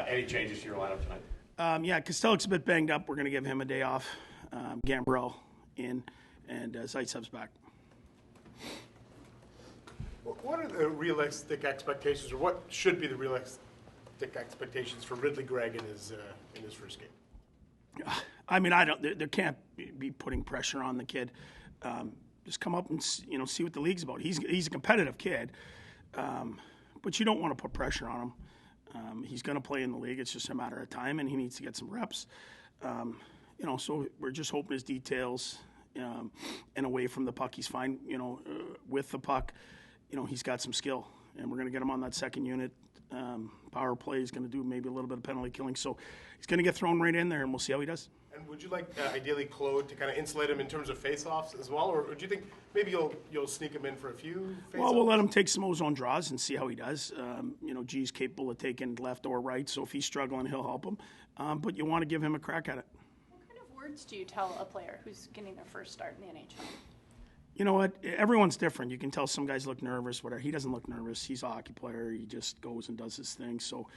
Any changes to your lineup tonight? Yeah, Kostelik's a bit banged up. We're going to give him a day off. Gambrell in, and Zaitsev's back. What are the realistic expectations, or what should be the realistic expectations for Ridley Greig in his first game? I mean, there can't be putting pressure on the kid. Just come up and see what the league's about. He's a competitive kid, but you don't want to put pressure on him. He's going to play in the league. It's just a matter of time, and he needs to get some reps. So we're just hoping his details and away from the puck, he's fine. With the puck, he's got some skill, and we're going to get him on that second unit. Power play is going to do maybe a little bit of penalty killing, so he's going to get thrown right in there, and we'll see how he does. And would you like ideally Claude to kind of insulate him in terms of face-offs as well, or do you think maybe you'll sneak him in for a few face-offs? Well, we'll let him take some of his own draws and see how he does. G's capable of taking left or right, so if he's struggling, he'll help him. But you want to give him a crack at it. What kind of words do you tell a player who's getting their first start in the NHL? You know what? Everyone's different. You can tell some guys look nervous, whatever. He doesn't look nervous. He's a hockey player. He just goes and does his thing. So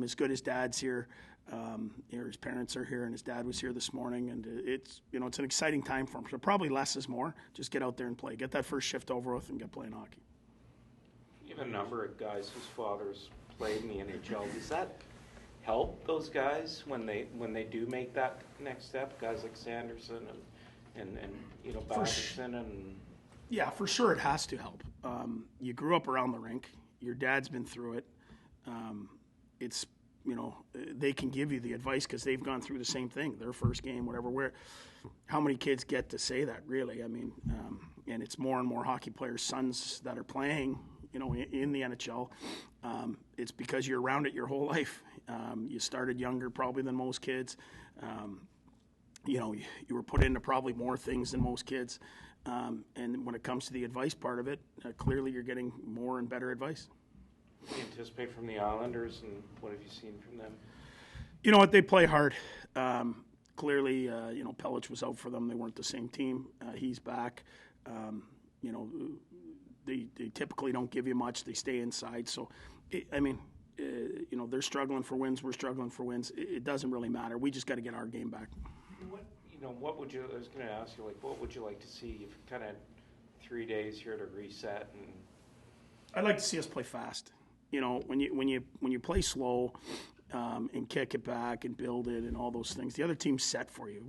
it's good his dad's here. His parents are here, and his dad was here this morning. And it's an exciting time for him. So probably less is more. Just get out there and play. Get that first shift over with and get playing hockey. You have a number of guys whose fathers played in the NHL. Does that help those guys when they do make that next step? Guys like Sanderson and Batterson and... Yeah, for sure it has to help. You grew up around the rink. Your dad's been through it. They can give you the advice because they've gone through the same thing, their first game, whatever. How many kids get to say that, really? I mean, and it's more and more hockey players' sons that are playing, in the NHL. It's because you're around it your whole life. You started younger probably than most kids. You were put into probably more things than most kids. And when it comes to the advice part of it, clearly you're getting more and better advice. What do you anticipate from the Islanders, and what have you seen from them? You know what? They play hard. Clearly, Pellich was out for them. They weren't the same team. He's back. They typically don't give you much. They stay inside. So, they're struggling for wins. We're struggling for wins. It doesn't really matter. We just got to get our game back. What would you? I was going to ask you, what would you like to see? You've kind of 3 days here to reset, and I'd like to see us play fast. When you play slow and kick it back and build it and all those things, the other team's set for you.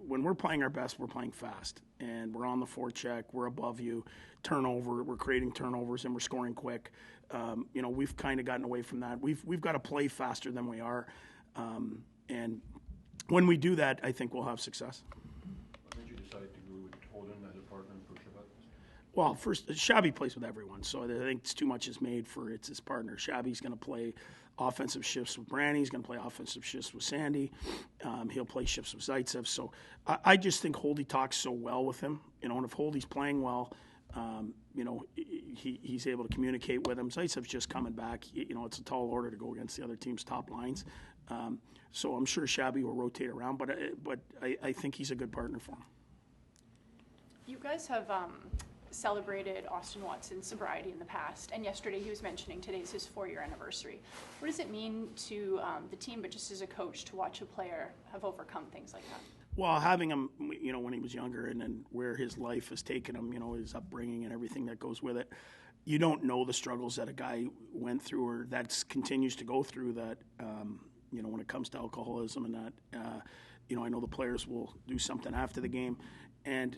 When we're playing our best, we're playing fast, and we're on the forecheck. We're above you. We're creating turnovers, and we're scoring quick. We've kind of gotten away from that. We've got to play faster than we are, and when we do that, I think we'll have success. Why did you decide to go with Holden as a partner for Shabbat? Well, first, Shabby plays with everyone, so I think it's too much is made for it's his partner. Shabby's going to play offensive shifts with Branny. He's going to play offensive shifts with Sandy. He'll play shifts with Zaitsev. So I just think Holdy talks so well with him. And if Holdy's playing well, he's able to communicate with him. Zaitsev's just coming back. It's a tall order to go against the other team's top lines. So I'm sure Shabby will rotate around, but I think he's a good partner for him. You guys have celebrated Austin Watson's sobriety in the past, and yesterday he was mentioning today's his 4-year anniversary. What does it mean to the team, but just as a coach, to watch a player have overcome things like that? Well, having him, when he was younger and then where his life has taken him, his upbringing and everything that goes with it, you don't know the struggles that a guy went through or that continues to go through that, when it comes to alcoholism and that, I know the players will do something after the game. And,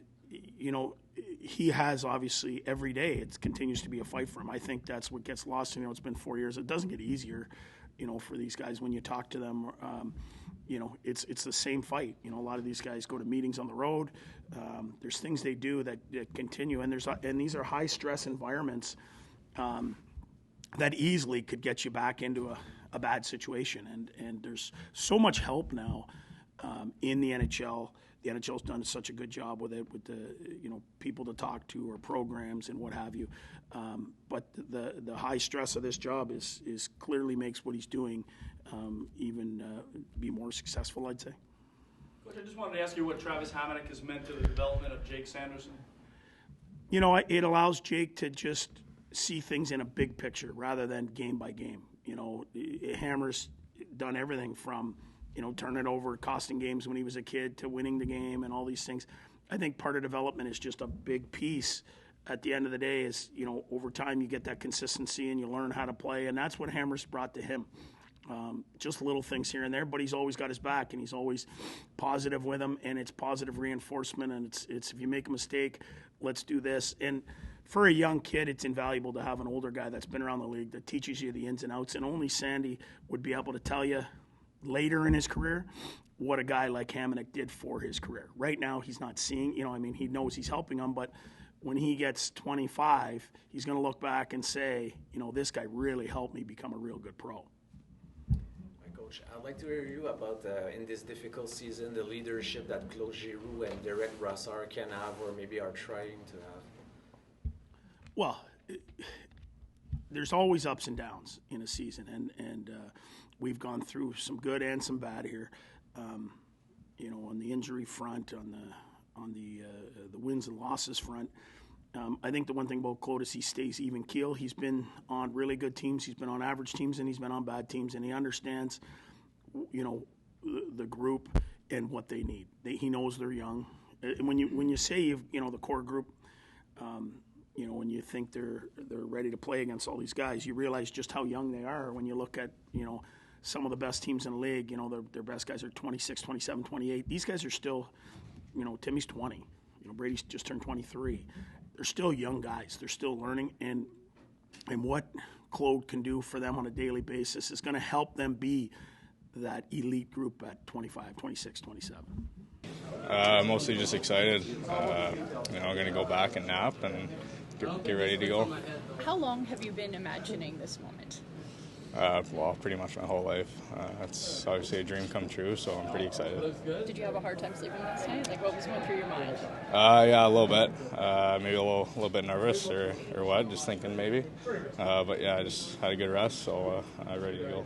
he has obviously every day, it continues to be a fight for him. I think that's what gets lost. It's been 4 years. It doesn't get easier, for these guys when you talk to them. It's the same fight. A lot of these guys go to meetings on the road. There's things they do that continue, and these are high stress environments that easily could get you back into a bad situation. And there's so much help now in the NHL. The NHL's done such a good job with it, with the people to talk to or programs and what have you. But the high stress of this job is clearly makes what he's doing even be more successful, I'd say. Coach, I just wanted to ask you what Travis Hamonic has meant to the development of Jake Sanderson. It allows Jake to just see things in a big picture rather than game by game. Hammers done everything from, turning it over, costing games when he was a kid, to winning the game and all these things. I think part of development is just a big piece. At the end of the day is, over time you get that consistency and you learn how to play, and that's what Hammer's brought to him. Just little things here and there, but he's always got his back, and he's always positive with him, and it's positive reinforcement, and it's if you make a mistake, let's do this. And for a young kid, it's invaluable to have an older guy that's been around the league that teaches you the ins and outs, and only Sandy would be able to tell you later in his career what a guy like Hamonic did for his career. Right now, he's not seeing, he knows he's helping him, but when he gets 25, he's going to look back and say, this guy really helped me become a real good pro. Coach, I'd like to hear you about, in this difficult season, the leadership that Claude Giroux and Derek Brassard can have, or maybe are trying to have. Well, there's always ups and downs in a season, and we've gone through some good and some bad here. On the injury front, on the wins and losses front. I think the one thing about Claude is he stays even keel. He's been on really good teams, he's been on average teams, and he's been on bad teams, and he understands, the group and what they need. He knows they're young. And when you say the core group, when you think they're ready to play against all these guys, you realize just how young they are. When you look at some of the best teams in the league, their best guys are 26, 27, 28. These guys are still, Timmy's 20. Brady's just turned 23. They're still young guys. They're still learning, and what Claude can do for them on a daily basis is going to help them be that elite group at 25, 26, 27. Mostly just excited. Going to go back and nap and get ready to go. How long have you been imagining this moment? Pretty much my whole life. It's obviously a dream come true, so I'm pretty excited. Did you have a hard time sleeping last night? Like, what was going through your mind? Yeah, a little bit. Maybe a little bit nervous or what, just thinking maybe. But yeah, I just had a good rest, so I'm ready to go.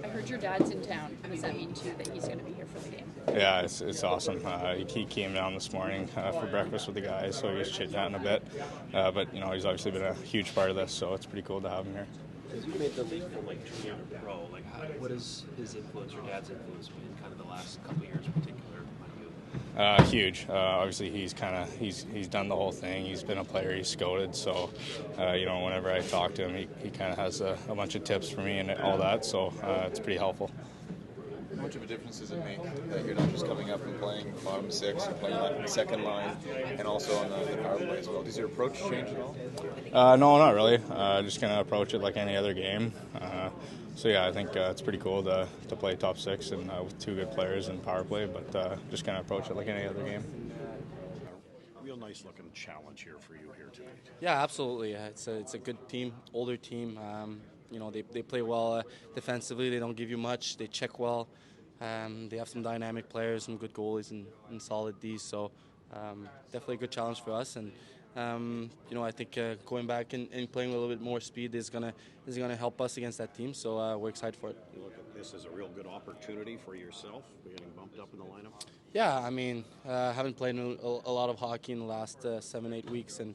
I heard your dad's in town. What does that mean to you that he's going to be here for the game? Yeah, it's awesome. He came down this morning for breakfast with the guys, so he was chit-chatting a bit. But, he's obviously been a huge part of this, so it's pretty cool to have him here. Because you made the leap from junior to pro, what is his influence, your dad's influence, in kind of the last couple of years in particular on you? Huge. Obviously, he's done the whole thing. He's been a player. He's scouted. So, whenever I talk to him, he kind of has a bunch of tips for me and all that. So it's pretty helpful. How much of a difference does it make that you're not just coming up and playing bottom six, you're playing that second line, and also on the power play as well? Does your approach change at all? No, not really. Just going to approach it like any other game. So yeah, I think it's pretty cool to play top six and with two good players in power play, but just going to approach it like any other game. Real nice looking challenge here for you here tonight. Yeah, absolutely. It's a good team, older team. They play well defensively. They don't give you much. They check well. They have some dynamic players, some good goalies, and solid Ds. So definitely a good challenge for us. And I think going back and playing with a little bit more speed is gonna help us against that team. So we're excited for it. You look at this as a real good opportunity for yourself, getting bumped up in the lineup. Yeah, I mean, haven't played a lot of hockey in the last 7-8 weeks, and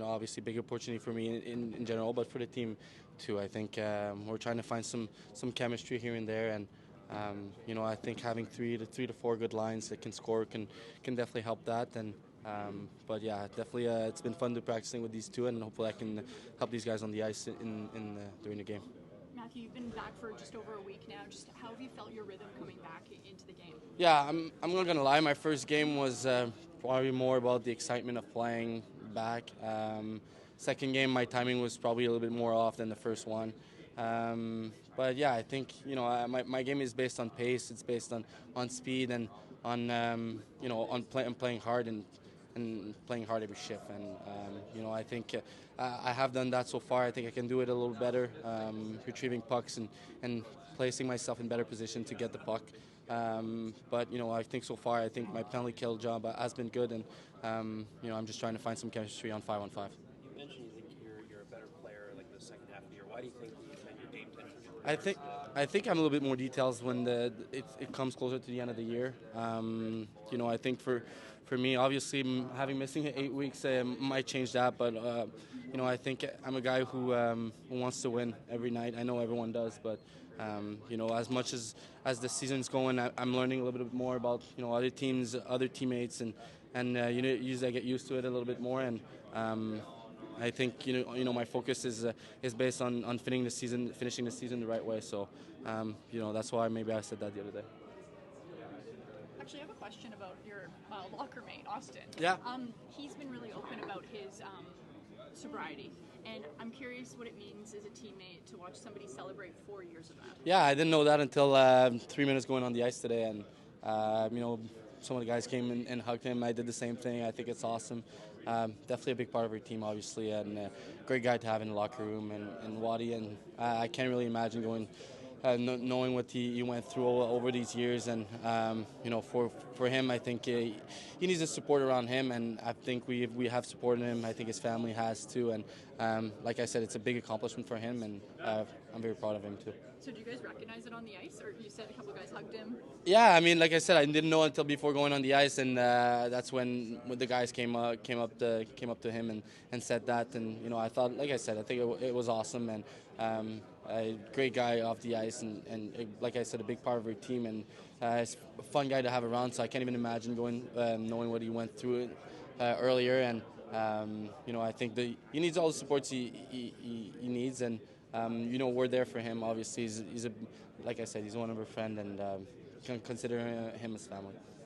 obviously big opportunity for me in general, but for the team too. I think we're trying to find some chemistry here and there, and I think having three to four good lines that can score can definitely help that. And but yeah, definitely it's been fun to practicing with these two, and hopefully I can help these guys on the ice during the game. Matthew, you've been back for just over a week now. Just how have you felt your rhythm coming back into the game? Yeah, I'm not gonna lie. My first game was probably more about the excitement of playing back. Second game, my timing was probably a little bit more off than the first one. But yeah, I think my game is based on pace. It's based on speed and on playing hard and playing hard every shift. And I think I have done that so far. I think I can do it a little better, retrieving pucks and placing myself in better position to get the puck. But I think so far, I think my penalty kill job has been good, and I'm just trying to find some chemistry on 5-on-5. You mentioned you think you're a better player like the second half of the year. Why do you think your game tends to? I think I'm a little bit more details when it comes closer to the end of the year. I think for me, obviously, having missing 8 weeks might change that, but I think I'm a guy who wants to win every night. I know everyone does, but As much as the season's going, I'm learning a little bit more about other teams, other teammates, and usually I get used to it a little bit more. And I think my focus is based on finishing the season the right way. So that's why maybe I said that the other day. Actually, I have a question about your locker mate, Austin. Yeah. He's been really open about his sobriety, and I'm curious what it means as a teammate to watch somebody celebrate 4 years of that. Yeah, I didn't know that until 3 minutes going on the ice today, and some of the guys came and hugged him. I did the same thing. I think it's awesome. Definitely a big part of our team, obviously, and great guy to have in the locker room. And Waddy, and I can't really imagine going. Knowing what he went through over these years, and for him, I think he needs the support around him, and I think we have supported him. I think his family has too, and like I said, it's a big accomplishment for him, and I'm very proud of him too. So do you guys recognize it on the ice, or you said a couple guys hugged him? Yeah, I mean, like I said, I didn't know until before going on the ice, and that's when the guys came up to him and said that, and I thought, like I said, I think it was awesome, and a great guy off the ice, and like I said, a big part of our team, and he's a fun guy to have around. So I can't even imagine knowing what he went through earlier, and I think that he needs all the supports he needs, and we're there for him. Obviously, he's like I said, he's one of our friends, and consider him as family.